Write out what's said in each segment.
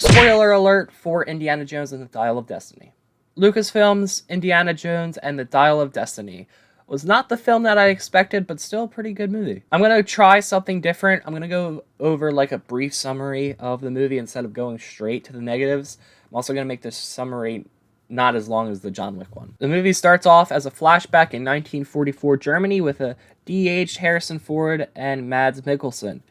Spoiler alert for Indiana Jones and the Dial of Destiny. Lucasfilm's Indiana Jones and the Dial of Destiny was not the film that I expected, but still a pretty good movie. I'm going to try something different. I'm going to go over like a brief summary of the movie instead of going straight to the negatives. I'm also going to make this summary not as long as the John Wick one. The movie starts off as a flashback in 1944 Germany with a de-aged Harrison Ford and Mads Mikkelsen.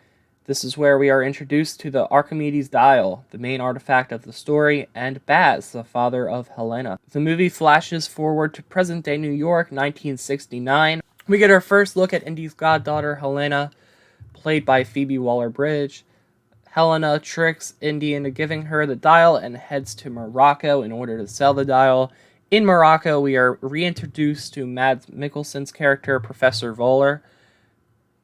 This is where we are introduced to the Archimedes dial, the main artifact of the story, and Baz, the father of Helena. The movie flashes forward to present-day New York, 1969. We get our first look at Indy's goddaughter, Helena, played by Phoebe Waller-Bridge. Helena tricks Indy into giving her the dial and heads to Morocco in order to sell the dial. In Morocco, we are reintroduced to Mads Mikkelsen's character, Professor Voller,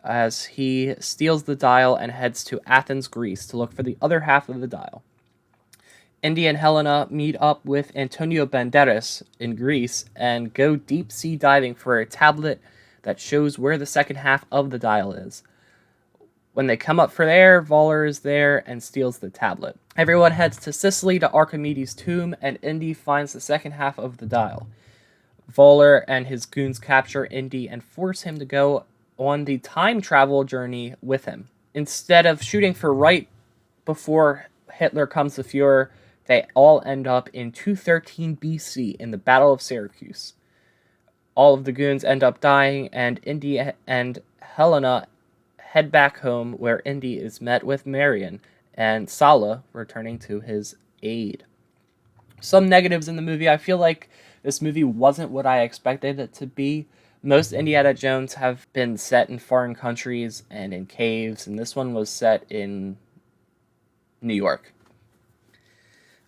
as he steals the dial and heads to Athens, Greece, to look for the other half of the dial. Indy and Helena meet up with Antonio Banderas in Greece and go deep-sea diving for a tablet that shows where the second half of the dial is. When they come up for air, Voller is there and steals the tablet. Everyone heads to Sicily to Archimedes' tomb, and Indy finds the second half of the dial. Voller and his goons capture Indy and force him to go on the time travel journey with him. Instead of shooting for right before Hitler comes to Fuhrer, they all end up in 213 BC in the Battle of Syracuse. All of the goons end up dying, and Indy and Helena head back home, where Indy is met with Marion and Sala returning to his aid. Some negatives in the movie. I feel like this movie wasn't what I expected it to be. Most Indiana Jones have been set in foreign countries and in caves, and this one was set in New York.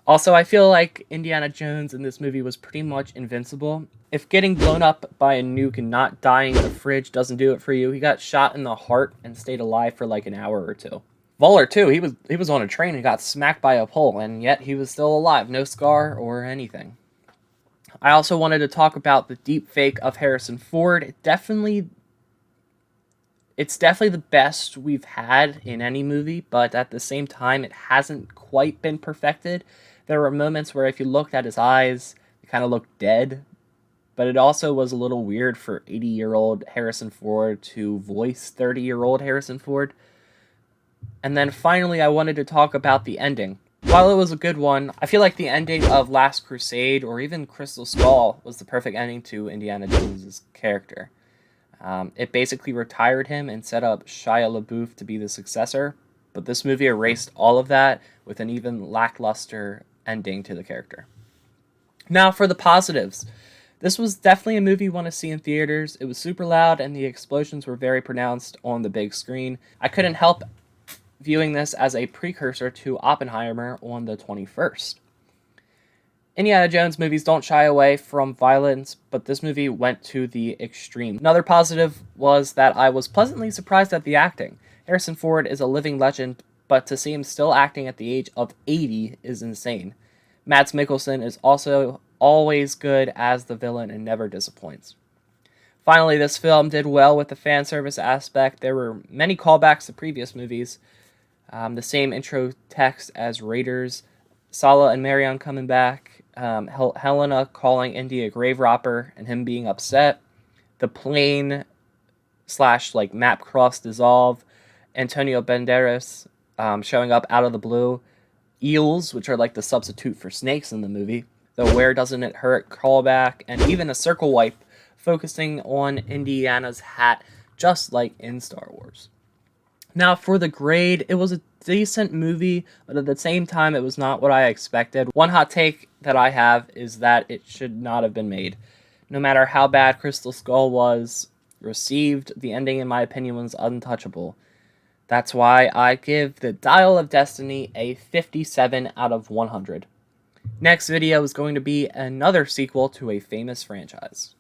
Also, I feel like Indiana Jones in this movie was pretty much invincible. If getting blown up by a nuke and not dying in the fridge doesn't do it for you, he got shot in the heart and stayed alive for like an hour or two. Voller too, he was on a train and got smacked by a pole, and yet he was still alive, no scar or anything. I also wanted to talk about the deep fake of Harrison Ford. It's definitely the best we've had in any movie, but at the same time, it hasn't quite been perfected. There were moments where if you looked at his eyes, they kind of looked dead, but it also was a little weird for 80-year-old Harrison Ford to voice 30-year-old Harrison Ford. And then finally, I wanted to talk about the ending. While it was a good one, I feel like the ending of Last Crusade or even Crystal Skull was the perfect ending to Indiana Jones' character. It basically retired him and set up Shia LaBeouf to be the successor, but this movie erased all of that with an even lackluster ending to the character. Now for the positives. This was definitely a movie you want to see in theaters. It was super loud and the explosions were very pronounced on the big screen. I couldn't help viewing this as a precursor to Oppenheimer on the 21st. Indiana Jones movies don't shy away from violence, but this movie went to the extreme. Another positive was that I was pleasantly surprised at the acting. Harrison Ford is a living legend, but to see him still acting at the age of 80 is insane. Mads Mikkelsen is also always good as the villain and never disappoints. Finally, this film did well with the fan service aspect. There were many callbacks to previous movies. The same intro text as Raiders, Sala and Marion coming back, Helena calling Indy a grave robber and him being upset, the plane / map cross dissolve, Antonio Banderas showing up out of the blue, eels, which are like the substitute for snakes in the movie, the where doesn't it hurt callback, and even a circle wipe focusing on Indiana's hat, just like in Star Wars. Now, for the grade, it was a decent movie, but at the same time, it was not what I expected. One hot take that I have is that it should not have been made. No matter how bad Crystal Skull was received, the ending, in my opinion, was untouchable. That's why I give the Dial of Destiny a 57 out of 100. Next video is going to be another sequel to a famous franchise.